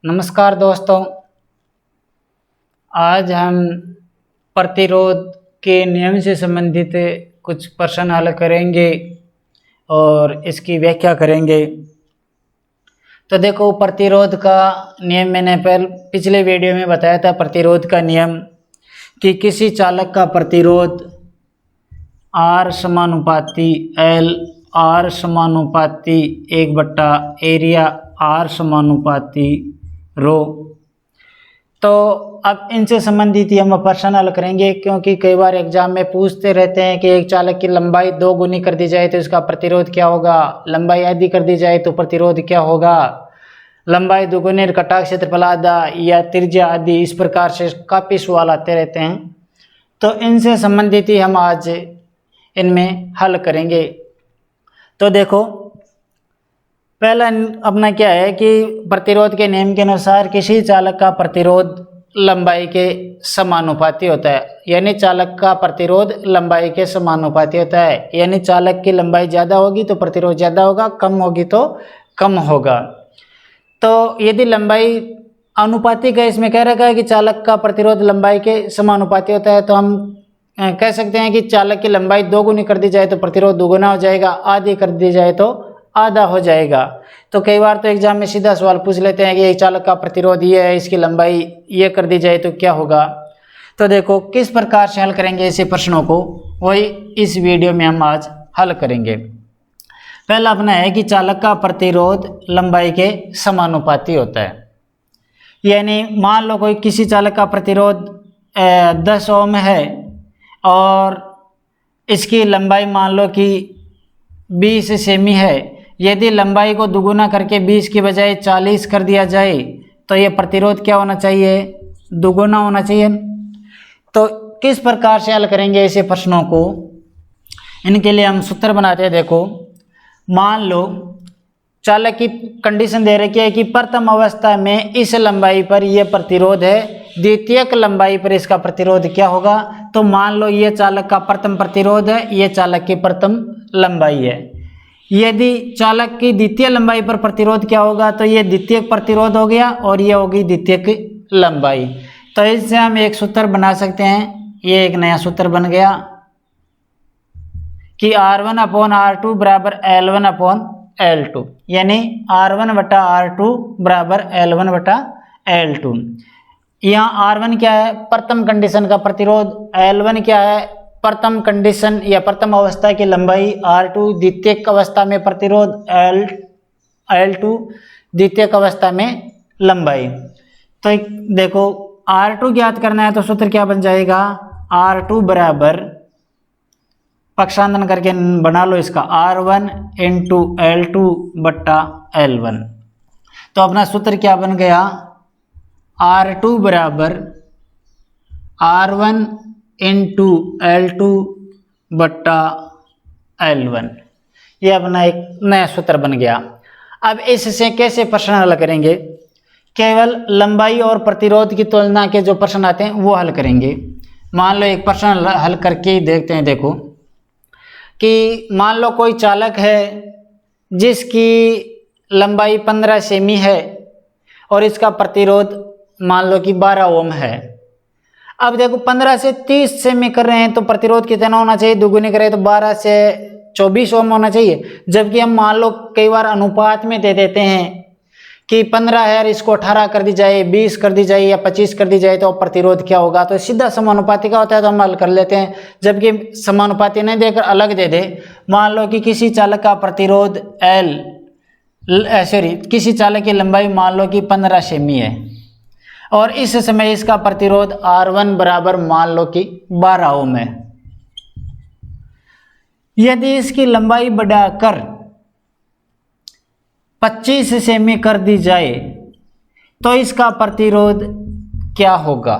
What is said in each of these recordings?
नमस्कार दोस्तों, आज हम प्रतिरोध के नियम से संबंधित कुछ प्रश्न हल करेंगे और इसकी व्याख्या करेंगे। तो देखो, प्रतिरोध का नियम मैंने पिछले वीडियो में बताया था। प्रतिरोध का नियम कि किसी चालक का प्रतिरोध R समानुपाती L, R समानुपाती 1/एरिया R समानुपाती रो। तो अब इनसे संबंधित ही हम प्रश्न हल करेंगे, क्योंकि कई बार एग्जाम में पूछते रहते हैं कि एक चालक की लंबाई 2 गुनी कर दी जाए तो इसका प्रतिरोध क्या होगा, लंबाई आधी कर दी जाए तो प्रतिरोध क्या होगा, लंबाई दुगुनी कटाव क्षेत्रफल आधा या त्रिज्या आधी। इस प्रकार से काफ़ी सवाल आते रहते हैं। तो इनसे संबंधित ही हम आज इनमें हल करेंगे। तो देखो, पहला अपना क्या है कि प्रतिरोध के नियम के अनुसार किसी चालक का प्रतिरोध लंबाई के समानुपाती होता है। यानी चालक का प्रतिरोध लंबाई के समानुपाती होता है। यानी चालक की लंबाई ज़्यादा होगी तो प्रतिरोध ज़्यादा होगा, कम होगी तो कम होगा। तो यदि लंबाई अनुपातिक है, इसमें कह रखा है कि चालक का प्रतिरोध लंबाई के समानुपाती होता है, तो हम कह सकते हैं कि चालक की लंबाई 2 गुनी कर दी जाए तो प्रतिरोध दोगुना हो जाएगा, आधी कर दी जाए तो आधा हो जाएगा। तो कई बार तो एग्जाम में सीधा सवाल पूछ लेते हैं कि एक चालक का प्रतिरोध ये है, इसकी लंबाई ये कर दी जाए तो क्या होगा। तो देखो किस प्रकार से हल करेंगे ऐसे प्रश्नों को, वही इस वीडियो में हम आज हल करेंगे। पहला अपना है कि चालक का प्रतिरोध लंबाई के समानुपाती होता है। यानी मान लो कोई किसी चालक का प्रतिरोध 10 ओम है और इसकी लंबाई मान लो कि 20 सेमी है। यदि लंबाई को दुगुना करके 20 की बजाय 40 कर दिया जाए तो ये प्रतिरोध क्या होना चाहिए, दुगुना होना चाहिए। तो किस प्रकार से हल करेंगे ऐसे प्रश्नों को, इनके लिए हम सूत्र बनाते हैं। देखो, मान लो चालक की कंडीशन दे रखी है कि प्रथम अवस्था में इस लंबाई पर यह प्रतिरोध है, द्वितीयक लंबाई पर इसका प्रतिरोध क्या होगा। तो मान लो ये चालक का प्रथम प्रतिरोध है, ये चालक की प्रथम लंबाई है। यदि चालक की द्वितीय लंबाई पर प्रतिरोध क्या होगा, तो ये द्वितीयक प्रतिरोध हो गया और ये होगी द्वितीयक लंबाई। तो इससे हम एक सूत्र बना सकते हैं। ये एक नया सूत्र बन गया कि R1/R2 बराबर L1/L2। यानी R1/R2 बराबर L1/L2। यहाँ R1 क्या है, प्रथम कंडीशन का प्रतिरोध, L1 क्या है, प्रथम कंडीशन या प्रथम अवस्था की लंबाई, R2 द्वितीयक अवस्था में प्रतिरोध, L2 द्वितीयक अवस्था में लंबाई। तो देखो R2 ज्ञात करना है तो सूत्र क्या बन जाएगा, R2 बराबर, पक्षांतरण करके बना लो इसका, R1 इंटू L2/L1। तो अपना सूत्र क्या बन गया, R2 बराबर R1 इंटू L2/L1। ये अपना एक नया सूत्र बन गया। अब इससे कैसे प्रश्न हल करेंगे, केवल लंबाई और प्रतिरोध की तुलना के जो प्रश्न आते हैं वो हल करेंगे। मान लो एक प्रश्न हल करके ही देखते हैं। देखो कि मान लो कोई चालक है जिसकी लंबाई 15 सेमी है और इसका प्रतिरोध मान लो कि 12 ओम है। अब देखो 15 से 30 सेमी कर रहे हैं तो प्रतिरोध कितना होना चाहिए, दुगुनी करें तो 12 से 24 ओम होना चाहिए। जबकि हम मान लो कई बार अनुपात में दे देते हैं कि 15 है और इसको 18 कर दी जाए, 20 कर दी जाए या 25 कर दी जाए तो प्रतिरोध क्या होगा। तो सीधा समानुपाती का होता है तो हम हल कर लेते हैं। जबकि समानुपाती नहीं देकर अलग दे दे, मान लो कि किसी चालक का प्रतिरोध किसी चालक की लंबाई मान लो कि 15 सेमी है और इस समय इसका प्रतिरोध R1 बराबर मान लो कि 12 ओम है। यदि इसकी लंबाई बढ़ाकर 25 सेमी कर दी जाए तो इसका प्रतिरोध क्या होगा।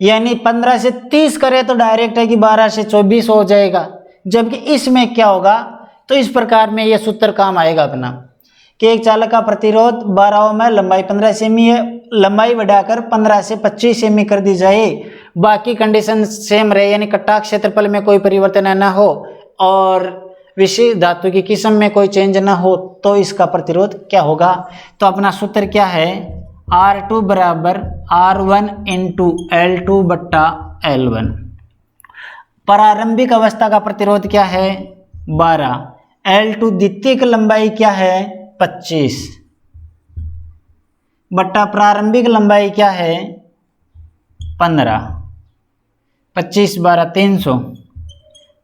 यानी 15 से 30 करे तो डायरेक्ट है कि 12 से 24 हो जाएगा। जबकि इसमें क्या होगा, तो इस प्रकार में यह सूत्र काम आएगा अपना कि एक चालक का प्रतिरोध 12 ओम है, लंबाई 15 सेमी है, लंबाई बढ़ाकर 15 से 25 सेमी कर दी जाए, बाकी कंडीशन सेम रहे, यानी कटाव क्षेत्रफल में कोई परिवर्तन न हो और विशेष धातु की किस्म में कोई चेंज ना हो तो इसका प्रतिरोध क्या होगा। तो अपना सूत्र क्या है, R2 बराबर R1 इंटू L2 बट्टा L1। प्रारंभिक अवस्था का प्रतिरोध क्या है 12, L2 द्वितीयक लंबाई क्या है 25 बट्टा प्रारंभिक लंबाई क्या है 15, 25 12 300,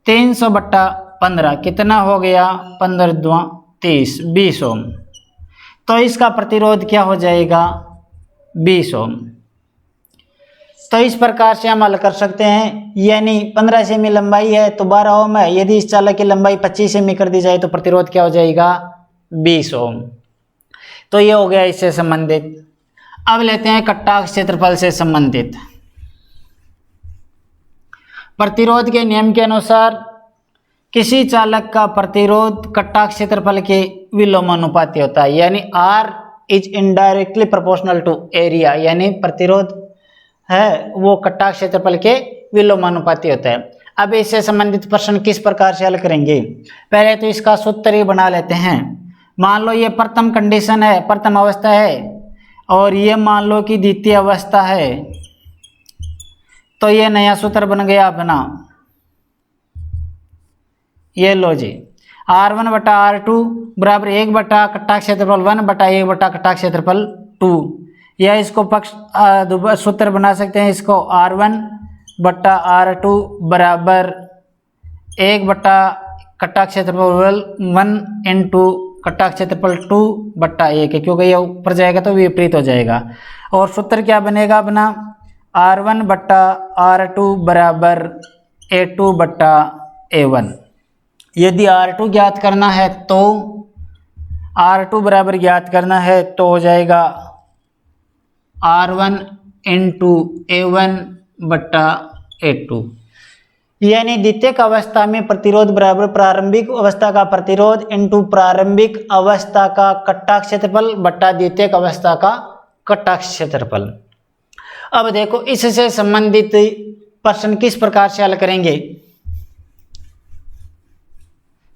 300 बट्टा 15 कितना हो गया 15 दूना 30, 20 ओम। तो इसका प्रतिरोध क्या हो जाएगा 20 ओम। तो इस प्रकार से हम हल कर सकते हैं, यानी 15 सेमी लंबाई है तो 12 ओम है, यदि इस चालक की लंबाई 25 सेमी कर दी जाए तो प्रतिरोध क्या हो जाएगा 20 ओम। तो ये हो गया इससे संबंधित। अब लेते हैं कटाक्ष क्षेत्रफल से संबंधित। प्रतिरोध के नियम के अनुसार किसी चालक का प्रतिरोध कटाक्ष क्षेत्रफल के विलोमानुपाती होता है, यानी R is indirectly proportional to area, यानी प्रतिरोध है वो कटाक्ष क्षेत्रफल के विलोमानुपाती होता है। अब इससे संबंधित प्रश्न किस प्रकार से हल करेंगे, पहले तो इसका सूत्र ही बना लेते हैं। मान लो ये प्रथम कंडीशन है, प्रथम अवस्था है, और ये मान लो कि द्वितीय अवस्था है, तो ये नया सूत्र बन गया अपना, ये लो जी, R1 बटा R2 बराबर 1 बटा कटाक्ष क्षेत्रफल 1 बटा 1 बटा कटाक्ष क्षेत्रफल 2, या इसको पक्ष सूत्र बना सकते हैं, इसको R1 बटा R2 बराबर 1 बटा कटाक्ष क्षेत्रफल 1 इंटू कटाक्ष क्षेत्रफल 2 बट्टा 1 है, क्योंकि ये ऊपर जाएगा तो विपरीत हो जाएगा। और सूत्र क्या बनेगा अपना R1 बट्टा R2 बराबर A2 बट्टा A1। यदि R2 ज्ञात करना है तो R2 बराबर ज्ञात करना है तो हो जाएगा R1 इंटू A1 बट्टा A2, यानी द्वितीयक अवस्था में प्रतिरोध बराबर प्रारंभिक अवस्था का प्रतिरोध इंटू प्रारंभिक अवस्था का कटाक्ष क्षेत्रफल बट्टा द्वितीयक अवस्था का कटाक्ष क्षेत्रफल। अब देखो इससे संबंधित प्रश्न किस प्रकार से हल करेंगे।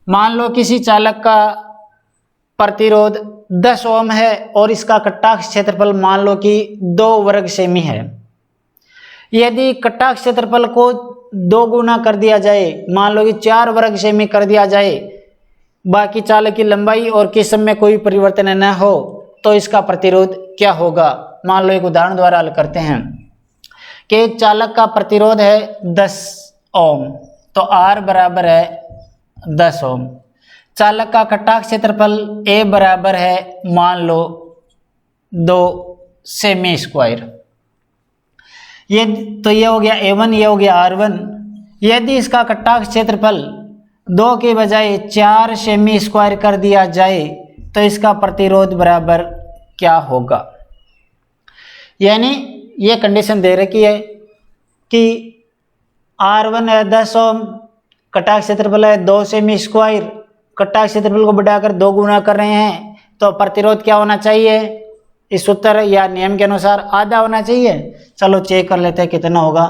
मान लो किसी चालक का प्रतिरोध 10 ओम है और इसका कटाक्ष क्षेत्रफल मान लो कि 2 वर्ग सेमी है। यदि कटाक्ष क्षेत्रफल को 2 गुना कर दिया जाए, मान लो कि 4 वर्ग सेमी कर दिया जाए, बाकी चालक की लंबाई और किस्म में कोई परिवर्तन न हो, तो इसका प्रतिरोध क्या होगा। मान लो एक उदाहरण द्वारा हल करते हैं कि एक चालक का प्रतिरोध है 10 ओम, तो R बराबर है 10 ओम। चालक का कटाक्ष क्षेत्रफल A बराबर है मान लो 2 सेमी स्क्वायर। ये तो ये हो गया A1, ये हो गया R1। यदि इसका कटाक्ष क्षेत्रफल 2 के बजाय 4 सेमी स्क्वायर कर दिया जाए तो इसका प्रतिरोध बराबर क्या होगा। यानी ये कंडीशन दे रखी है कि R1 है 10 ओम, कटाक्ष क्षेत्रफल है 2 सेमी स्क्वायर, कटाक्ष क्षेत्रफल को बढ़ाकर 2 गुना कर रहे हैं, तो प्रतिरोध क्या होना चाहिए, इस सूत्र या नियम के अनुसार आधा होना चाहिए। चलो चेक कर लेते हैं कितना होगा।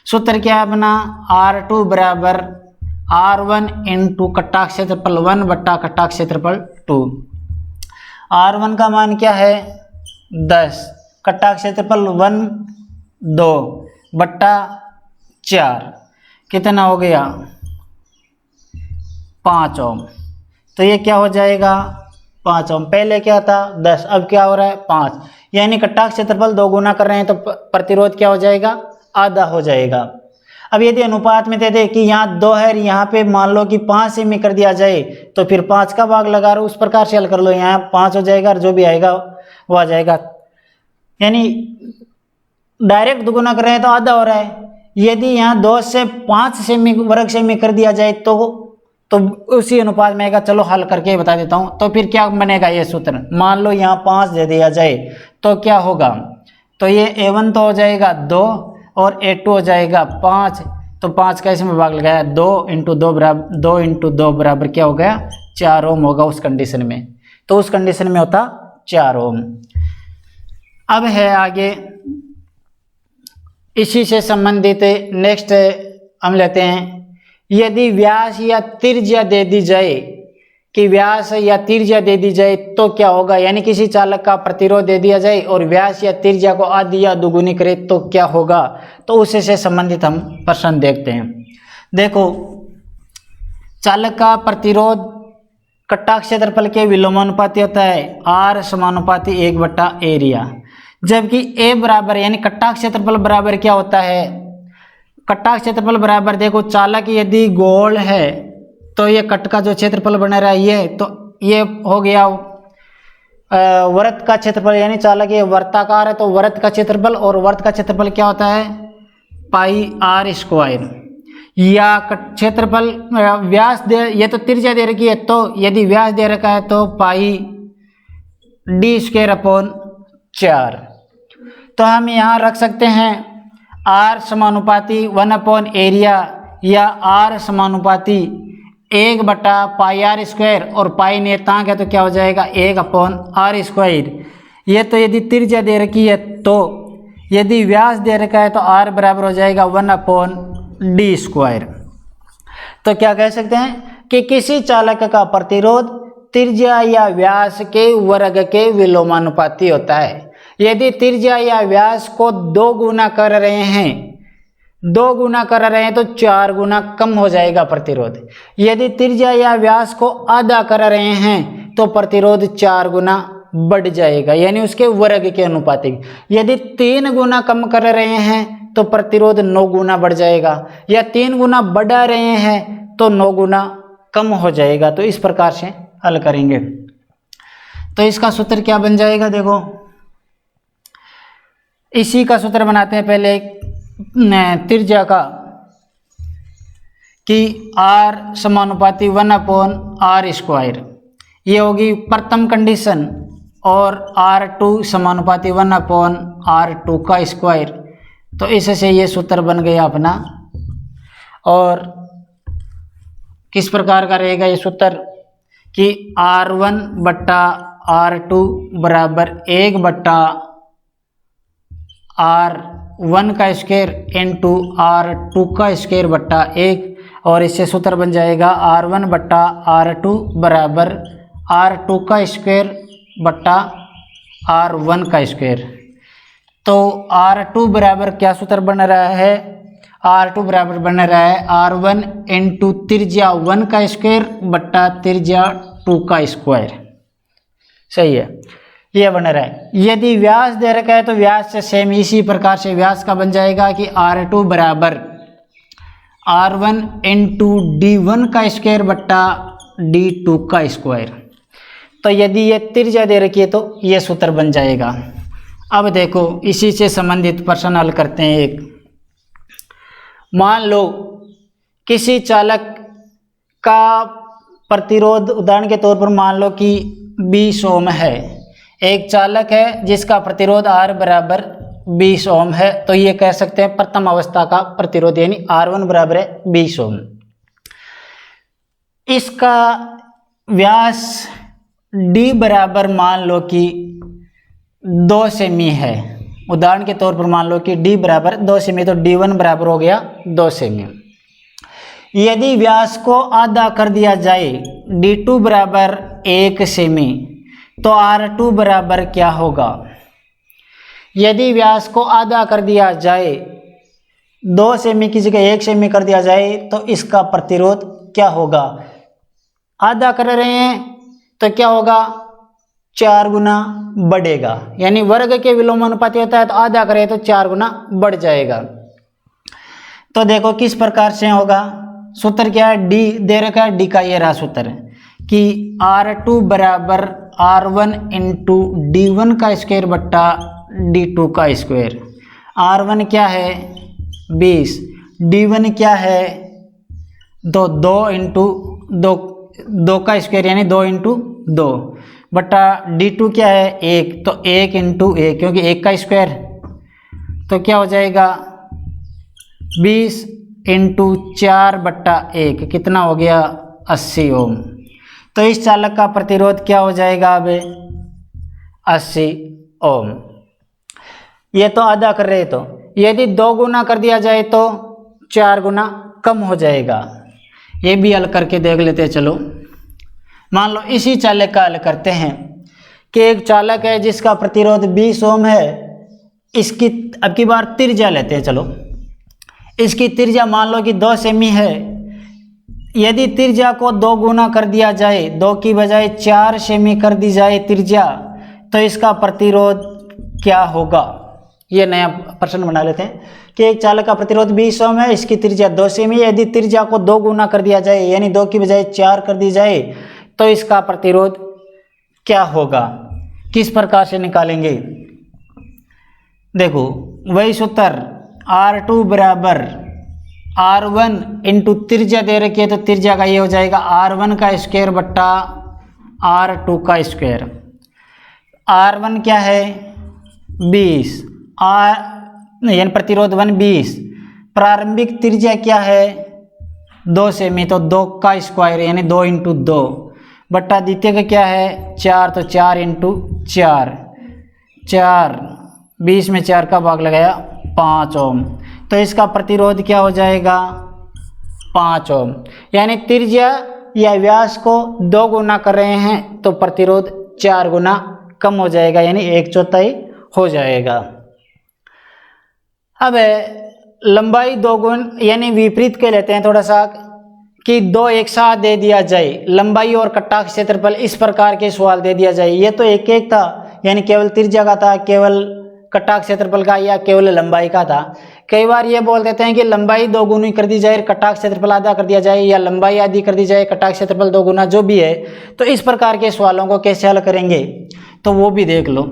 सूत्र क्या है अपना R2 बराबर R1 इंटू कटाक्ष क्षेत्रफल 1 बट्टा कटाक्ष क्षेत्रफल 2। R1 का मान क्या है 10, कटाक्ष क्षेत्रफल 1 2 बट्टा 4 कितना हो गया 5 ओम। तो ये क्या हो जाएगा 5 ओम। पहले क्या था 10, अब क्या हो रहा है 5, यानी कटाक्ष क्षेत्रफल 2 गुना कर रहे हैं तो प्रतिरोध क्या हो जाएगा आधा हो जाएगा। अब यदि अनुपात में दे दे कि यहाँ 2 है, यहाँ पे मान लो कि 5 सेमी कर दिया जाए तो फिर 5 का भाग लगा रहे हो, उस प्रकार से हल कर लो, यहाँ 5 हो जाएगा और जो भी आएगा वो आ जाएगा। यानी डायरेक्ट दुगुना कर रहे हैं तो आधा हो रहा है। यदि यहाँ 2 से 5 सेमी वर्ग सेमी कर दिया जाए तो उसी अनुपात में आएगा। चलो हल करके बता देता हूँ। तो फिर क्या बनेगा ये सूत्र, मान लो यहाँ 5 दे दिया जाए तो क्या होगा, तो ये A1 तो हो जाएगा 2 और A2 हो जाएगा 5। तो 5 का इसमें भाग लगाया 2 इंटू 2 बराबर 2 इंटू 2 बराबर क्या हो गया 4 ओम होगा उस कंडीशन में। तो उस कंडीशन में होता 4 ओम। अब है आगे इसी से संबंधित नेक्स्ट हम लेते हैं यदि व्यास या त्रिज्या दे दी जाए कि व्यास या त्रिज्या दे दी जाए तो क्या होगा, यानी किसी चालक का प्रतिरोध दे दिया जाए और व्यास या त्रिज्या को आधी या दुगुनी करे तो क्या होगा। तो उससे से संबंधित हम प्रश्न देखते हैं। देखो, चालक का प्रतिरोध कटा क्षेत्रफल के विलोमानुपाती होता है, R समानुपाती 1/, एरिया। जबकि A बराबर यानी कटा क्षेत्रफल बराबर क्या होता है, कटा क्षेत्रफल बराबर, देखो चालक यदि गोल है तो ये कट का जो क्षेत्रफल बना रहा है ये, तो ये हो गया वृत्त का क्षेत्रफल, यानी चालक ये वर्ताकार है तो वृत्त का क्षेत्रफल, और वृत्त का क्षेत्रफल क्या होता है πr²। या क्षेत्रफल व्यास दे, ये तो त्रिज्या दे रखी है, तो यदि व्यास दे रखा है तो πd²/4। तो हम यहाँ रख सकते हैं R समानुपाती 1 एरिया या R समानुपाती 1/πr², और पाई नियतांक है तो क्या हो जाएगा 1/r²। ये तो यदि त्रिज्या दे रखी है, तो यदि व्यास दे रखा है तो R बराबर हो जाएगा 1/d²। तो क्या कह सकते हैं कि किसी चालक का प्रतिरोध त्रिज्या या व्यास के वर्ग के विलोमानुपाती होता है। यदि त्रिज्या या व्यास को 2 गुना कर रहे हैं तो 4 गुना कम हो जाएगा प्रतिरोध। यदि त्रिज्या या व्यास को आधा कर रहे हैं तो प्रतिरोध 4 गुना बढ़ जाएगा, यानी उसके वर्ग के अनुपातिक। यदि 3 गुना कम कर रहे हैं तो प्रतिरोध 9 गुना बढ़ जाएगा, या 3 गुना बढ़ा रहे हैं तो 9 गुना कम हो जाएगा। तो इस प्रकार से हल करेंगे। तो इसका सूत्र क्या बन जाएगा, देखो इसी का सूत्र बनाते हैं पहले त्रिज्या का, कि R समानुपाती 1/r², ये होगी प्रथम कंडीशन, और R2 समानुपाती 1/r²। तो इससे ये सूत्र बन गया अपना। और किस प्रकार का रहेगा ये सूत्र, कि R1/r2 बराबर 1/r1² इंटू R2² 1, और इससे सूत्र बन जाएगा R1/r2 बराबर R2² R1²। तो R2 बराबर क्या सूत्र बन रहा है, R2 बराबर बन रहा है R1 इंटू त्रिज्या 1² त्रिज्या 2²। सही है, ये बन रहा है। यदि व्यास दे रखा है तो व्यास से सेम इसी प्रकार से व्यास का बन जाएगा कि R2 बराबर R1 इंटू d1² d2²। तो यदि ये त्रिज्या दे रखी है तो ये सूत्र बन जाएगा। अब देखो इसी से संबंधित प्रश्न हल करते हैं एक। मान लो किसी चालक का प्रतिरोध, उदाहरण के तौर पर मान लो कि 20 ओम है। एक चालक है जिसका प्रतिरोध R बराबर 20 ओम है, तो ये कह सकते हैं प्रथम अवस्था का प्रतिरोध, यानी R1 बराबर है 20 ओम। इसका व्यास D बराबर मान लो कि 2 सेमी है। उदाहरण के तौर पर मान लो कि D बराबर 2 सेमी, तो D1 बराबर हो गया 2 सेमी। यदि व्यास को आधा कर दिया जाए, D2 बराबर 1 सेमी, तो R2 बराबर क्या होगा। यदि व्यास को आधा कर दिया जाए, 2 सेमी की जगह 1 सेमी कर दिया जाए, तो इसका प्रतिरोध क्या होगा। आधा कर रहे हैं तो क्या होगा, 4 गुना बढ़ेगा, यानी वर्ग के विलोमानुपाती होता है, तो आधा करें तो 4 गुना बढ़ जाएगा। तो देखो किस प्रकार से होगा, सूत्र क्या है, D दे रखा है, D का ये रहा सूत्र कि R2 बराबर R1 into d1² d2²। R1 क्या है 20, D1 क्या है 2 इंटू 2² यानी 2 इंटू 2 बटा D2 क्या है 1, तो 1 इंटू 1 क्योंकि 1 का स्क्वायर, तो क्या हो जाएगा 20 इंटू 4/1 कितना हो गया 80 ओम। तो इस चालक का प्रतिरोध क्या हो जाएगा अब 80 ओम। ये तो आधा कर रहे, तो यदि 2 गुना कर दिया जाए तो 4 गुना कम हो जाएगा। ये भी हल करके देख लेते हैं। चलो मान लो इसी चालक का हल करते हैं कि एक चालक है जिसका प्रतिरोध 20 ओम है। इसकी अब की बार त्रिज्या लेते हैं। चलो इसकी त्रिज्या मान लो कि 2 सेमी है। यदि त्रिज्या को 2 गुना कर दिया जाए, 2 की बजाय 4 सेमी कर दी जाए त्रिज्या, तो इसका प्रतिरोध क्या होगा। ये नया प्रश्न बना लेते हैं कि एक चालक का प्रतिरोध 20 ओम है, इसकी त्रिज्या 2 सेमी। यदि त्रिज्या को 2 गुना कर दिया जाए, यानी 2 की बजाय 4 कर दी जाए, तो इसका प्रतिरोध क्या होगा। किस प्रकार से निकालेंगे, देखो वही सूत्र R2 बराबर R1 इंटू त्रिज्या दे रखी है, तो त्रिज्या का ये हो जाएगा R1 का स्क्वायर बट्टा R2 का स्क्वायर। R1 क्या है 20, यानी प्रतिरोध 20। प्रारंभिक त्रिज्या क्या है 2 सेमी, तो 2 का स्क्वायर यानी 2 इंटू 2 बट्टा द्वितीय का क्या है 4, तो 4 इंटू 4, 20 में 4 का भाग लगाया 5 ओम। तो इसका प्रतिरोध क्या हो जाएगा 5 ओम। यानी त्रिज्या या व्यास को 2 गुना कर रहे हैं तो प्रतिरोध 4 गुना कम हो जाएगा, यानी 1/4 हो जाएगा। अब लंबाई 2 गुण, यानी विपरीत के लेते हैं थोड़ा सा कि 2 एक साथ दे दिया जाए, लंबाई और कटाक्ष क्षेत्रफल इस प्रकार के सवाल दे दिया जाए। ये तो एक एक था, यानी केवल त्रिज्या का था, केवल कटाक्ष क्षेत्रफल का, या केवल लंबाई का था। कई बार ये बोल देते हैं कि लंबाई 2 गुनी कर दी जाए, कटाक्ष क्षेत्रफल आधा कर दिया जाए, या लंबाई आधी कर दी जाए, कटाक्ष क्षेत्रफल 2 गुना, जो भी है। तो इस प्रकार के सवालों को कैसे हल करेंगे तो वो भी देख लो।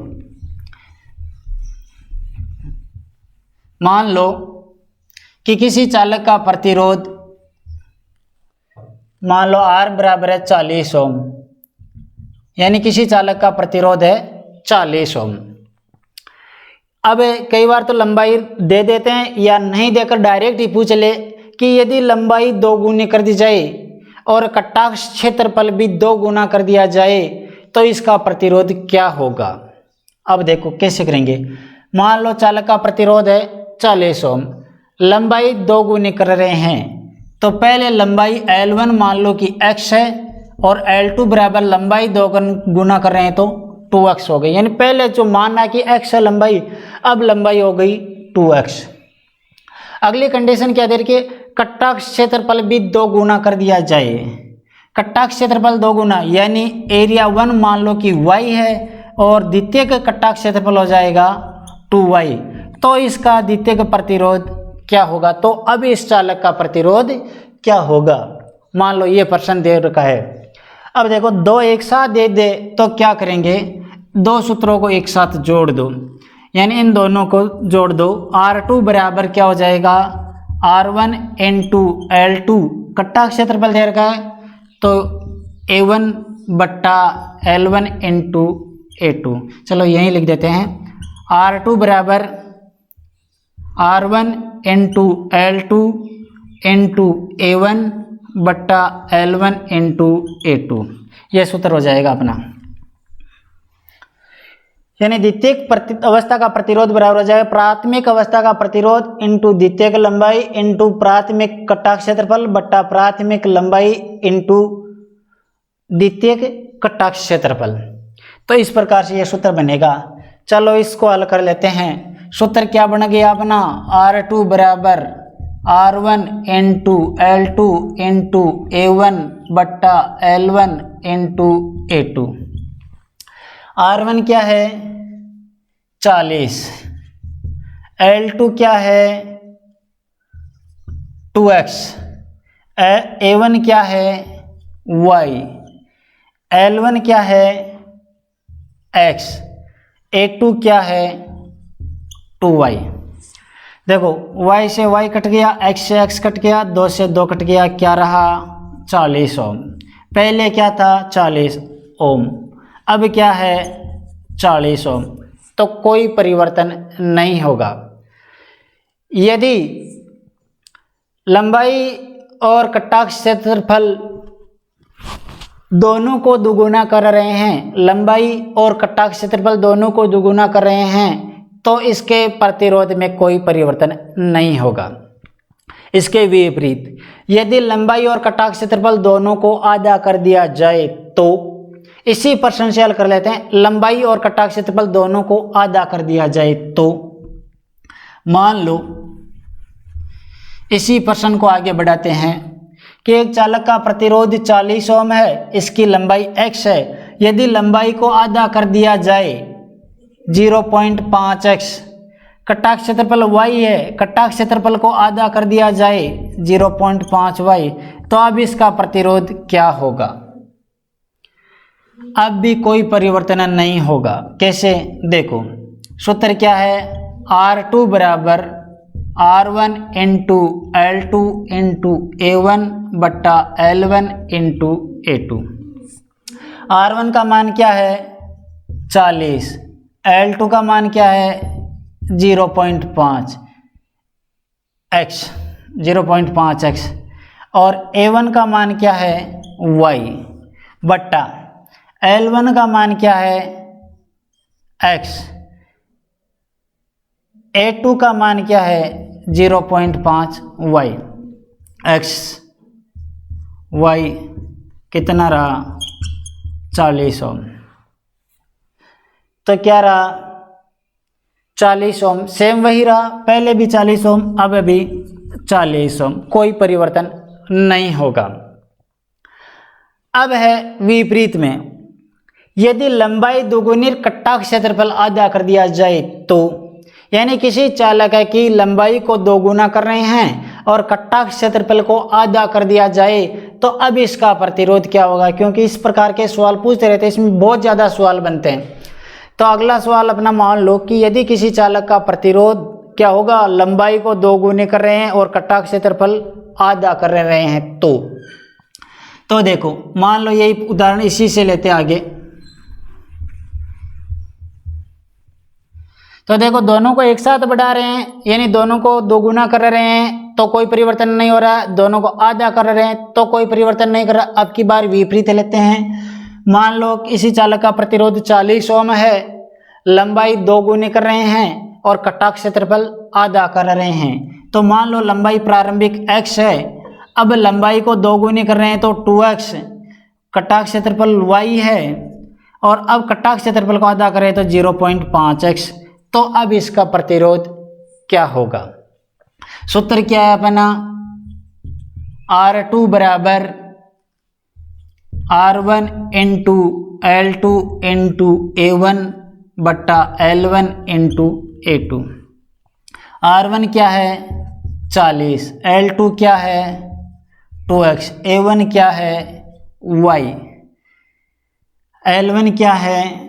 मान लो कि किसी चालक का प्रतिरोध मान लो R बराबर है 40 ओम, यानी किसी चालक का प्रतिरोध है 40 ओम। अब कई बार तो लंबाई दे देते हैं, या नहीं देकर डायरेक्ट ही पूछ ले कि यदि लंबाई 2 गुनी कर दी जाए और कटाक्ष क्षेत्रफल भी 2 गुना कर दिया जाए तो इसका प्रतिरोध क्या होगा। अब देखो कैसे करेंगे। मान लो चालक का प्रतिरोध है 40 ओम, लंबाई 2 गुनी कर रहे हैं, तो पहले लंबाई L1 मान लो कि x है, और L2 बराबर लंबाई 2 गुना कर रहे हैं तो 2x हो गई। यानी पहले जो मानना कि x है लंबाई, अब लंबाई हो गई 2x। अगली कंडीशन क्या दे रखी है, कटाक्ष क्षेत्रफल भी 2 गुना कर दिया जाए। कटाक्ष क्षेत्रफल 2 गुना, यानी एरिया 1 मान लो कि y है, और द्वितीय का कटाक्ष क्षेत्रफल हो जाएगा 2y। तो इसका द्वितीय का प्रतिरोध क्या होगा। तो अब इस चालक का प्रतिरोध क्या होगा। मान लो ये प्रश्न दे रखा है। अब देखो 2 एक साथ दे दे तो क्या करेंगे, 2 सूत्रों को एक साथ जोड़ दो, यानी इन दोनों को जोड़ दो। R2 बराबर क्या हो जाएगा R1 इंटू L2, कटाक्ष क्षेत्रफल दे रखा है तो A1 बट्टा L1 इंटू A2। चलो यहीं लिख देते हैं, R2 बराबर R1 into L2 into A1 बट्टा L1 इंटू A2। यह सूत्र हो जाएगा अपना। यानी द्वितीयक अवस्था का प्रतिरोध बराबर हो जाएगा प्राथमिक अवस्था का प्रतिरोध इंटू द्वितीयक लंबाई इंटू प्राथमिक कटाक्ष क्षेत्रफल बट्टा प्राथमिक लंबाई इंटू द्वितीयक कटाक्ष क्षेत्रफल। तो इस प्रकार से यह सूत्र बनेगा। चलो इसको हल कर लेते हैं। सूत्र क्या बन गया अपना, R2 बराबर R1 into L2 into A1 बट्टा L1 इंटू A2। R1 क्या है 40, L2 क्या है 2x, A1 क्या है y, L1 क्या है x, A2 क्या है 2y। देखो y से y कट गया, x से x कट गया, 2 से 2 कट गया, क्या रहा 40 ओम। पहले क्या था 40 ओम, अब क्या है 40 ओम। तो कोई परिवर्तन नहीं होगा। यदि लंबाई और कटाक्ष क्षेत्रफल दोनों को दुगुना कर रहे हैं, लंबाई और कटाक्ष क्षेत्रफल दोनों को दुगुना कर रहे हैं, तो इसके प्रतिरोध में कोई परिवर्तन नहीं होगा। इसके विपरीत यदि लंबाई और कटाक्ष क्षेत्रफल दोनों को आधा कर दिया जाए तो, इसी प्रश्न से हल कर लेते हैं। लंबाई और कटाक्ष क्षेत्रफल दोनों को आधा कर दिया जाए तो मान लो, इसी प्रश्न को आगे बढ़ाते हैं कि एक चालक का प्रतिरोध 40 ओम है, इसकी लंबाई x है। यदि लंबाई को आधा कर दिया जाए 0.5x, कटाक्ष क्षेत्रफल y है, कटाक्ष क्षेत्रफल को आधा कर दिया जाए 0.5y, तो अब इसका प्रतिरोध क्या होगा? अब भी कोई परिवर्तन नहीं होगा। कैसे? देखो, सूत्र क्या है? R2 बराबर R1 into L2 into A1 बट्टा L1 इंटू A2। R1 का मान क्या है? 40। L2 का मान क्या है? 0.5x और A1 का मान क्या है? y बट्टा L1 का मान क्या है? x, A2 का मान क्या है? 0.5y। x y कितना रहा? 40 ओम। तो क्या रहा? 40 ओम, सेम वही रहा, पहले भी 40 ओम, अब भी 40 ओम, कोई परिवर्तन नहीं होगा। अब है विपरीत में, यदि लंबाई दोगुनी कटाक्ष क्षेत्रफल आधा कर दिया जाए तो, यानी किसी चालक की लंबाई को दोगुना कर रहे हैं और कटाक्ष क्षेत्रफल को आधा कर दिया जाए तो अब इसका प्रतिरोध क्या होगा? क्योंकि इस प्रकार के सवाल पूछते रहते हैं, इसमें बहुत ज़्यादा सवाल बनते हैं। तो अगला सवाल अपना मान लो कि यदि किसी चालक का प्रतिरोध क्या होगा? लंबाई को दोगुने कर रहे हैं और कटाक्ष क्षेत्रफल आधा कर रहे हैं तो देखो, मान लो यही उदाहरण इसी से लेते आगे। तो देखो, दोनों को एक साथ बढ़ा रहे हैं, यानी दोनों को दोगुना कर रहे हैं तो कोई परिवर्तन नहीं हो रहा है, दोनों को आधा कर रहे हैं तो कोई परिवर्तन नहीं कर रहा। अब की बार विपरीत लेते हैं। मान लो इसी चालक का प्रतिरोध 40 ओम है, लंबाई दोगुनी कर रहे हैं और कटाक्ष क्षेत्रफल आधा कर रहे हैं। तो मान लो लंबाई प्रारंभिक x है, अब लंबाई को दोगुनी कर रहे हैं तो 2x, कटाक्ष क्षेत्रफल y है और अब कटाक्ष क्षेत्रफल को आधा करें तो 0.5x। तो अब इसका प्रतिरोध क्या होगा? सूत्र क्या है अपना? R2 बराबर R1 into L2 into A1 बट्टा L1 इंटू A2। R1 क्या है? 40, L2 क्या है? 2x, A1 क्या है? y, L1 क्या है?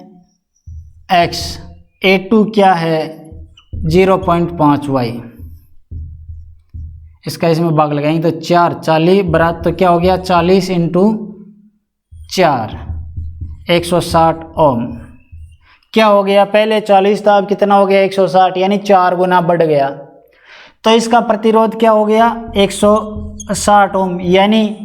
x, A2 क्या है? 0.5y। इसका इसमें भाग लगाएंगे तो 4, 40 बराबर तो क्या हो गया? 40 इंटू 4, 160 ओम। क्या हो गया? पहले 40 था, अब कितना हो गया? 160, यानी 4 गुना बढ़ गया। तो इसका प्रतिरोध क्या हो गया? 160 ओम, यानी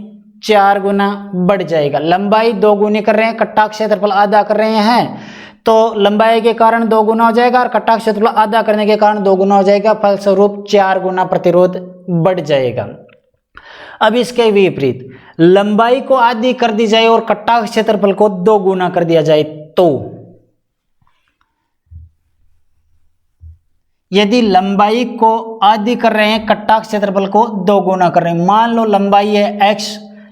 4 गुना बढ़ जाएगा। लंबाई 2 गुनी कर रहे हैं, कटाक्ष क्षेत्रफल आधा कर रहे हैं, तो लंबाई के कारण 2 गुना हो जाएगा और कटाक्ष क्षेत्रफल आधा करने के कारण 2 गुना हो जाएगा, फलस्वरूप 4 गुना प्रतिरोध बढ़ जाएगा। अब इसके विपरीत, लंबाई को आधी कर दी जाए और कटाक्ष क्षेत्रफल को 2 गुना कर दिया जाए तो, यदि लंबाई को आधी कर रहे हैं, कटाक्ष क्षेत्रफल को 2 गुना कर रहे हैं, मान लो लंबाई है x,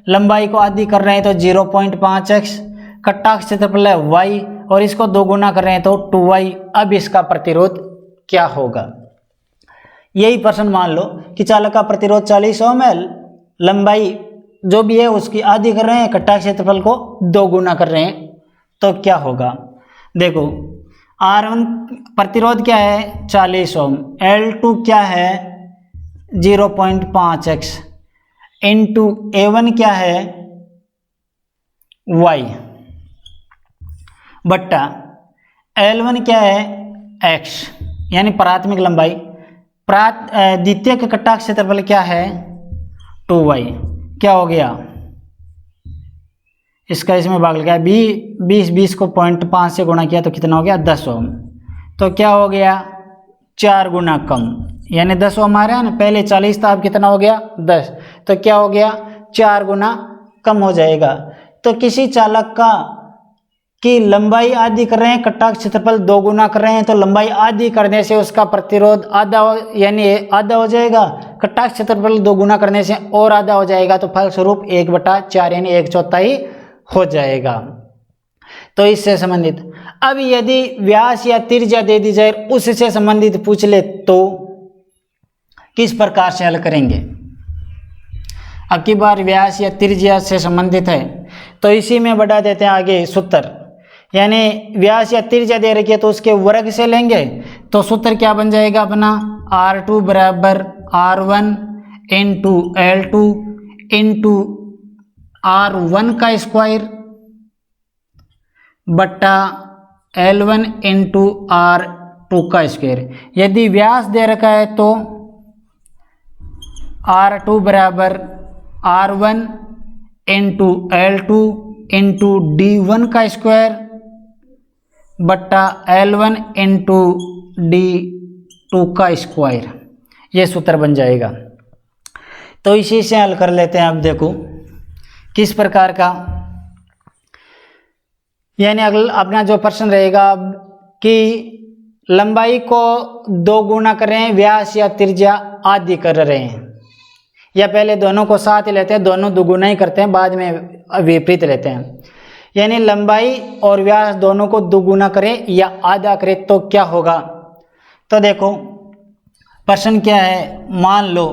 लंबाई को आधी कर रहे हैं तो 0.5x, कटाक्ष क्षेत्रफल है y और इसको 2 गुना कर रहे हैं तो 2y। अब इसका प्रतिरोध क्या होगा? यही प्रश्न मान लो कि चालक का प्रतिरोध 40 ओम है, लंबाई जो भी है उसकी आधी कर रहे हैं, कटाक्ष क्षेत्रफल को 2 गुना कर रहे हैं, तो क्या होगा? देखो, R1 प्रतिरोध क्या है? 40 ओम, L2 क्या है? 0.5x इंटू A1 क्या है? y बट्टा L1 क्या है? x, यानी प्राथमिक लंबाई, द्वितीयक कटाक्ष क्षेत्रफल क्या है? 2y। क्या हो गया? इसका इसमें भाग लगा 20 को 0.5 से गुणा किया तो कितना हो गया? 10 ओम। तो क्या हो गया? 4 गुना कम, यानी 10 ओम आ रहा है ना, पहले 40 था, अब कितना हो गया 10, तो क्या हो गया 4 गुना कम हो जाएगा। तो किसी चालक का की लंबाई आधी कर रहे हैं, कटा क्षेत्रफल 2 गुना कर रहे हैं, तो लंबाई आधी करने से उसका प्रतिरोध आधा यानी आधा हो जाएगा, कटा क्षेत्रफल 2 गुना करने से और आधा हो जाएगा, तो फलस्वरूप 1/4 यानी 1/4 हो जाएगा। तो इससे संबंधित अब यदि व्यास या त्रिज्या दे दी जाए उससे संबंधित पूछ ले तो किस प्रकार से हल करेंगे। अब की बार व्यास या त्रिज्या से संबंधित है तो इसी में बढ़ा देते हैं आगे सूत्र, यानी व्यास या त्रिज्या दे रखी है तो उसके वर्ग से लेंगे, तो सूत्र क्या बन जाएगा अपना R2 बराबर R1 into L2 into R1 का स्क्वायर बट्टा L1 इंटू R2 का स्क्वायर। यदि व्यास दे रखा है तो R2 बराबर R1 into L2 into D1 का स्क्वायर बट्टा L1 इंटू D2 का स्क्वायर, ये सूत्र बन जाएगा। तो इसी से हल कर लेते हैं। अब देखो किस प्रकार का, यानी अगला अपना जो प्रश्न रहेगा कि लंबाई को 2 गुना कर रहे हैं, व्यास या त्रिज्या आधी कर रहे हैं, या पहले दोनों को साथ ही लेते हैं, दोनों दुगुना ही करते हैं, बाद में विपरीत लेते हैं। यानी लंबाई और व्यास दोनों को दुगुना करें या आधा करें तो क्या होगा। तो देखो प्रश्न क्या है, मान लो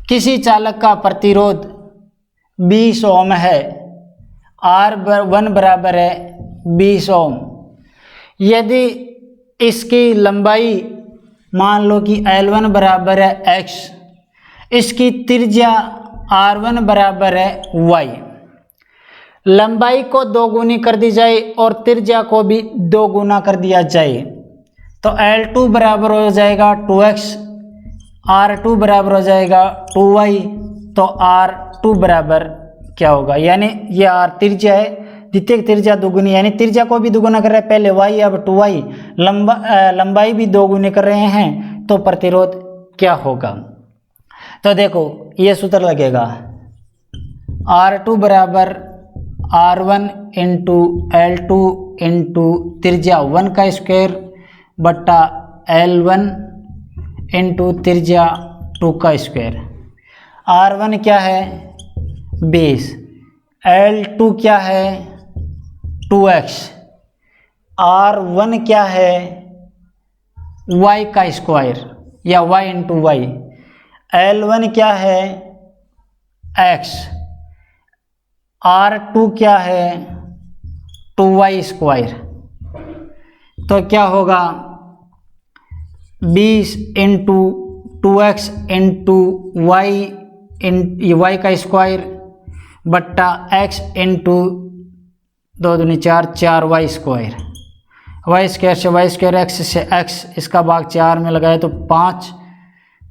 किसी चालक का प्रतिरोध 20 ओम है, R1 बराबर है 20 ओम। यदि इसकी लंबाई मान लो कि L1 बराबर है x, इसकी त्रिज्या R1 बराबर है y, लंबाई को 2 गुनी कर दी जाए और त्रिज्या को भी 2 गुना कर दिया जाए, तो L2 बराबर हो जाएगा 2x, R2 बराबर हो जाएगा 2y, तो R2 बराबर क्या होगा, यानी ये R त्रिज्या है, द्वितीय त्रिज्या दोगुनी, यानी त्रिज्या को भी दोगुना कर रहे हैं, पहले y अब 2y, लंबाई भी 2 गुने कर रहे हैं, तो प्रतिरोध क्या होगा। तो देखो ये सूत्र लगेगा R2 बराबर R1 इंटू L2 इंटू त्रिज्या 1 का स्क्वायर बट्टा L1 इंटू त्रिज्या 2 का स्क्वायर। R1 क्या है 20, L2 क्या है 2x, R1 क्या है y का स्क्वायर या y इंटू वाई, L1 क्या है x, R2 क्या है 2y स्क्वायर। तो क्या होगा 20 इंटू 2x इंटू y का स्क्वायर बट्टा x इंटू 2 दूनी 4, 4y स्क्वायर, y स्क्वायर से y स्क्वायर, x से x, इसका भाग 4 में लगाए तो 5,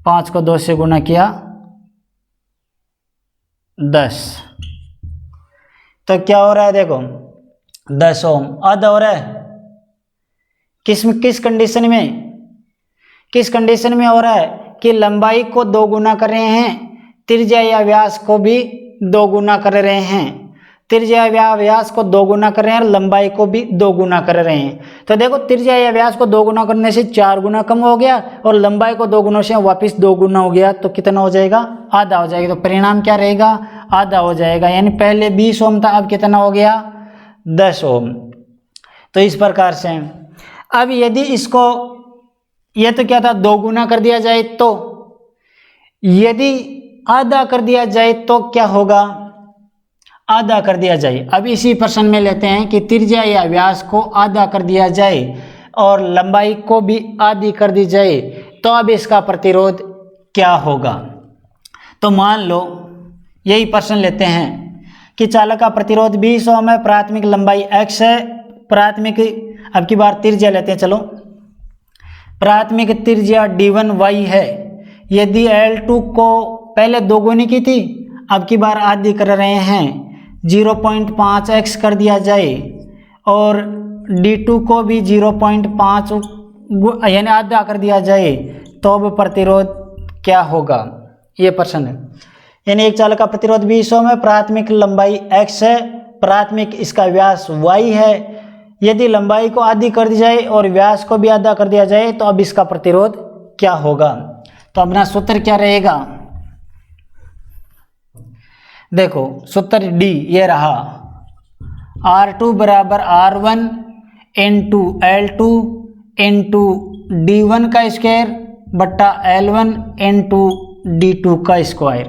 5 को 2 से गुना किया 10, तो क्या हो रहा है देखो 10 ओम आधा हो रहा है। किस कंडीशन में हो रहा है कि लंबाई को 2 गुना कर रहे हैं, त्रिज्या या व्यास को भी 2 गुना कर रहे हैं, त्रिज्या या व्यास को 2 गुना कर रहे हैं, लंबाई को भी 2 गुना कर रहे हैं। तो देखो त्रिज्या या व्यास को 2 गुना करने से 4 गुना कम हो गया और लंबाई को 2 गुना से वापस 2 गुना हो गया, तो कितना हो जाएगा आधा हो जाएगा। तो परिणाम क्या रहेगा आधा हो जाएगा, यानी पहले 20 ओम था अब कितना हो गया 10 ओम। तो इस प्रकार से अब यदि इसको, यह तो क्या था 2 गुना कर दिया जाए, तो यदि आधा कर दिया जाए तो क्या होगा, आधा कर दिया जाए। अब इसी प्रश्न में लेते हैं कि त्रिज्या या व्यास को आधा कर दिया जाए और लंबाई को भी आधी कर दी जाए, तो अब इसका प्रतिरोध क्या होगा। तो मान लो यही प्रश्न लेते हैं कि चालक का प्रतिरोध 20 ओम है, प्राथमिक लंबाई x है, प्राथमिक, अब की बार त्रिज्या लेते हैं, चलो प्राथमिक त्रिज्या d1 y है। यदि L2 को पहले 2 गुनी की थी, अब की बार आधी कर रहे हैं, 0.5x कर दिया जाए और D2 को भी 0.5 यानी आधा कर दिया जाए तो अब प्रतिरोध क्या होगा, ये प्रश्न है। यानी एक चालक का प्रतिरोध 20 ओम है, प्राथमिक लंबाई x है, प्राथमिक इसका व्यास y है। यदि लंबाई को आधी कर दी जाए और व्यास को भी आधा कर दिया जाए तो अब इसका प्रतिरोध क्या होगा। तो अपना सूत्र क्या रहेगा, देखो सूत्र D ये रहा, R2 बराबर R1 into L2 into D1 का स्क्वायर बट्टा L1 इंटू D2 का स्क्वायर।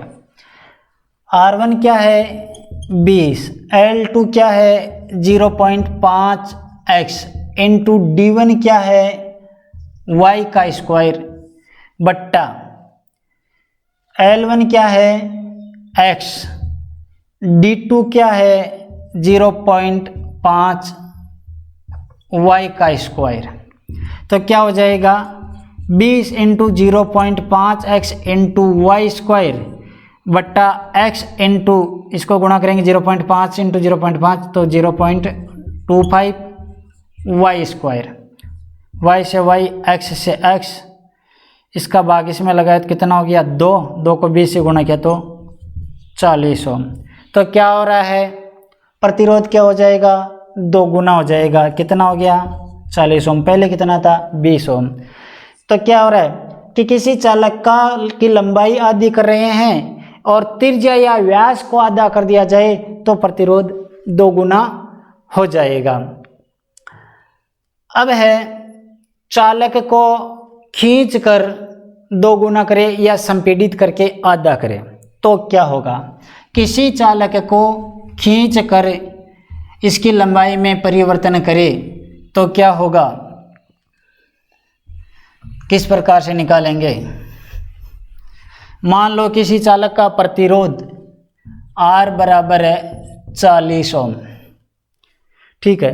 R1 क्या है 20, L2 क्या है 0.5x इंटू D1 क्या है y का स्क्वायर बट्टा L1 क्या है x, D2 क्या है 0.5 y का स्क्वायर। तो क्या हो जाएगा 20 into 0.5x into y square बट्टा x इंटू इसको गुणा करेंगे 0.5 इंटू 0.5 तो 0.25 वाई स्क्वायर, y से y x से x, इसका भाग इसमें लगाया तो कितना हो गया 2, 2 को 20 से गुणा किया तो 40 ओम। तो क्या हो रहा है प्रतिरोध क्या हो जाएगा 2 गुना हो जाएगा, कितना हो गया 40 ओम, पहले कितना था 20 ओम। तो क्या हो रहा है कि किसी चालक की लंबाई आधी कर रहे हैं और त्रिज्या या व्यास को आधा कर दिया जाए तो प्रतिरोध 2 गुना हो जाएगा। अब है चालक को खींच कर 2 गुना करे या संपीड़ित करके आधा करे तो क्या होगा। किसी चालक को खींच कर इसकी लंबाई में परिवर्तन करे तो क्या होगा, किस प्रकार से निकालेंगे। मान लो किसी चालक का प्रतिरोध R बराबर है 40 ओम, ठीक है।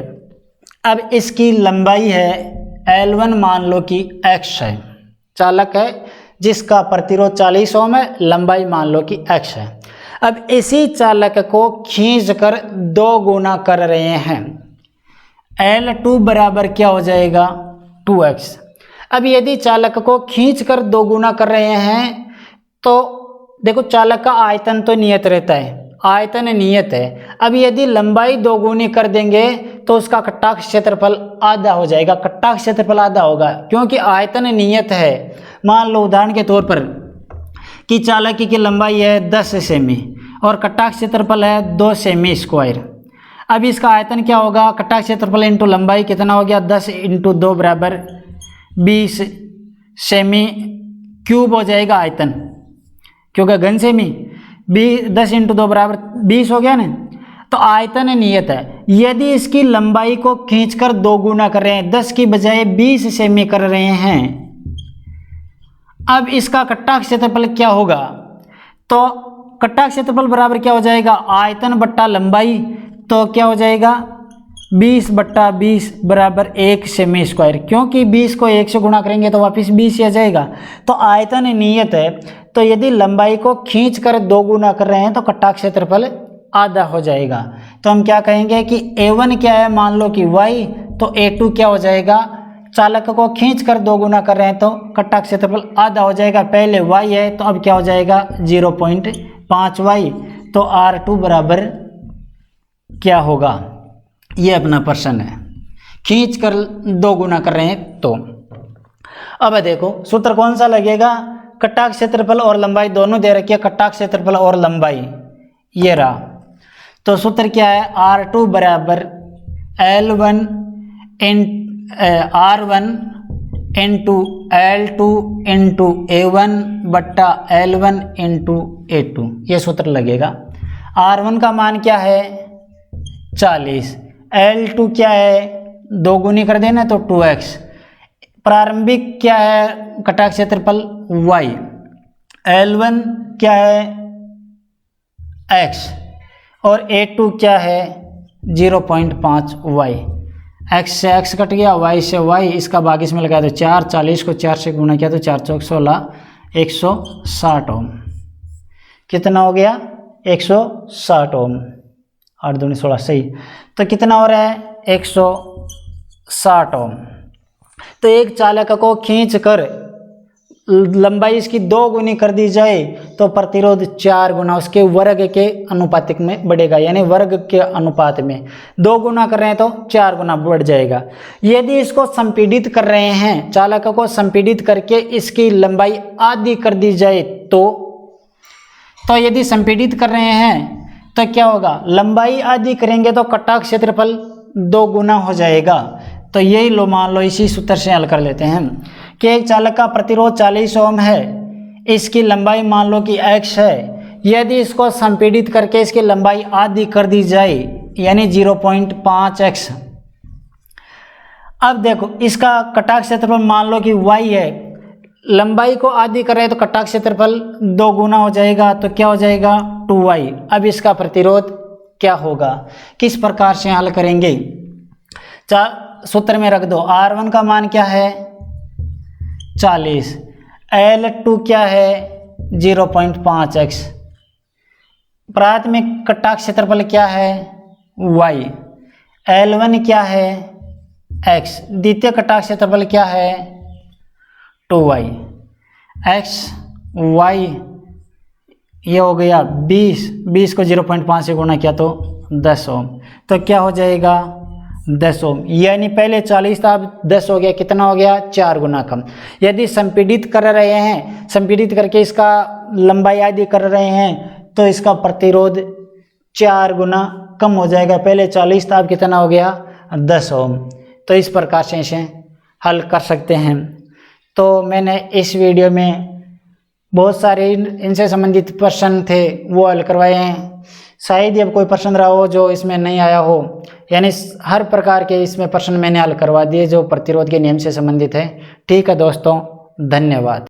अब इसकी लंबाई है L1 मान लो कि x है, चालक है जिसका प्रतिरोध 40 ओम है, लंबाई मान लो कि x है। अब इसी चालक को खींच कर 2 गुना कर रहे हैं, L2 बराबर क्या हो जाएगा 2x। अब यदि चालक को खींच कर 2 गुना कर रहे हैं तो देखो चालक का आयतन तो नियत रहता है, आयतन नियत है। अब यदि लंबाई 2 गुनी कर देंगे तो उसका कटाक्ष क्षेत्रफल आधा हो जाएगा, कटाक्ष क्षेत्रफल आधा होगा क्योंकि आयतन नियत है। मान लो उदाहरण के तौर पर कि चालक की लंबाई है 10 सेमी और कटाक्ष क्षेत्रफल है 2 सेमी स्क्वायर। अब इसका आयतन क्या होगा, कटाक्ष क्षेत्रफल इंटू लंबाई कितना हो गया 10 इंटू 2 बराबर 20 सेमी क्यूब हो जाएगा आयतन, क्योंकि घन सेमी 10 इंटू 2 बराबर 20 हो गया ना। तो आयतन नियत है, यदि इसकी लंबाई को खींचकर 2 गुना कर रहे हैं, 10 की बजाय 20 सेमी कर रहे हैं, अब इसका कटाक्ष क्षेत्रफल क्या होगा, तो कटाक्ष क्षेत्रफल बराबर क्या हो जाएगा आयतन बट्टा लंबाई, तो क्या हो जाएगा 20 बट्टा 20 बराबर 1 सेमी स्क्वायर, क्योंकि 20 को 1 से गुणा करेंगे तो वापस 20 ही आ जाएगा। तो आयतन नियत है, तो यदि लंबाई को खींच कर 2 गुना कर रहे हैं तो कटाक्ष क्षेत्रफल आधा हो जाएगा। तो हम क्या कहेंगे कि A1 क्या है मान लो कि y, तो A2 क्या हो जाएगा, चालक को खींच कर 2 गुना कर रहे हैं तो कटाक्ष क्षेत्रफल आधा हो जाएगा, पहले y है तो अब क्या हो जाएगा 0.5y। तो R2 बराबर क्या होगा, ये अपना प्रश्न है, खींच कर 2 गुना कर रहे हैं तो। अब देखो सूत्र कौन सा लगेगा, कटाक्ष क्षेत्रफल और लंबाई दोनों दे रखी है, कटाक्ष क्षेत्रफल और लंबाई ये रहा। तो सूत्र क्या है R2 बराबर L1 R1 into L2 into A1 बट्टा L1 इंटू A2, ये सूत्र लगेगा। R1 का मान क्या है 40, L2 क्या है 2 गुनी कर देना तो 2x, प्रारंभिक क्या है कटाक्ष क्षेत्रफल y, L1 क्या है x और A2 क्या है 0.5y। x से x कट गया, y से y, इसका भाग इसमें लगाया तो 4, 40 को 4 से गुणा किया तो 4 चौक 16, 160 ओम। कितना हो गया 160 ओम, 8 दूनी 16 सही। तो कितना हो रहा है 160 ओम। तो एक चालक को खींचकर लंबाई इसकी 2 गुनी कर दी जाए तो प्रतिरोध 4 गुना उसके वर्ग के अनुपातिक में बढ़ेगा, यानी वर्ग के अनुपात में 2 गुना कर रहे हैं तो 4 गुना बढ़ जाएगा। यदि इसको संपीड़ित कर रहे हैं, चालक को संपीड़ित करके इसकी लंबाई आधी कर दी जाए तो यदि संपीड़ित कर रहे हैं तो क्या होगा, लंबाई आधी करेंगे तो कटा क्षेत्रफल 2 गुना हो जाएगा। तो यही लो, मान लो इसी सूत्र से हल कर लेते हैं कि एक चालक का प्रतिरोध 40 ओम है, इसकी लंबाई मान लो कि x है। यदि इसको संपीड़ित करके इसकी लंबाई आधी कर दी जाए यानी 0.5x। अब देखो इसका कटा क्षेत्रफल मान लो कि y है, लंबाई को आधी कर रहे हैं तो कटा क्षेत्रफल 2 गुना हो जाएगा, तो क्या हो जाएगा 2y। अब इसका प्रतिरोध क्या होगा, किस प्रकार से हल करेंगे, सूत्र में रख दो। R1 का मान क्या है 40, L2 क्या है 0.5x, प्राथमिक कटा क्षेत्रफल क्या है y, L1 क्या है x, द्वितीय कटा क्षेत्रफल क्या है 2y, x y ये हो गया 20 को 0.5 से गुणा किया तो 10 ओम, तो क्या हो जाएगा 10 ओम, यानी पहले 40 था अब 10 हो गया, कितना हो गया 4 गुना कम। यदि संपीड़ित कर रहे हैं, संपीड़ित करके इसका लंबाई आधी कर रहे हैं तो इसका प्रतिरोध 4 गुना कम हो जाएगा, पहले 40 था अब कितना हो गया 10 ओम। तो इस प्रकार से इसे हल कर सकते हैं। तो मैंने इस वीडियो में बहुत सारे इनसे संबंधित प्रश्न थे वो हल करवाए हैं। शायद ही अब कोई प्रश्न रहा हो जो इसमें नहीं आया हो, यानी हर प्रकार के इसमें प्रश्न मैंने हल करवा दिए जो प्रतिरोध के नियम से संबंधित है। ठीक है दोस्तों, धन्यवाद।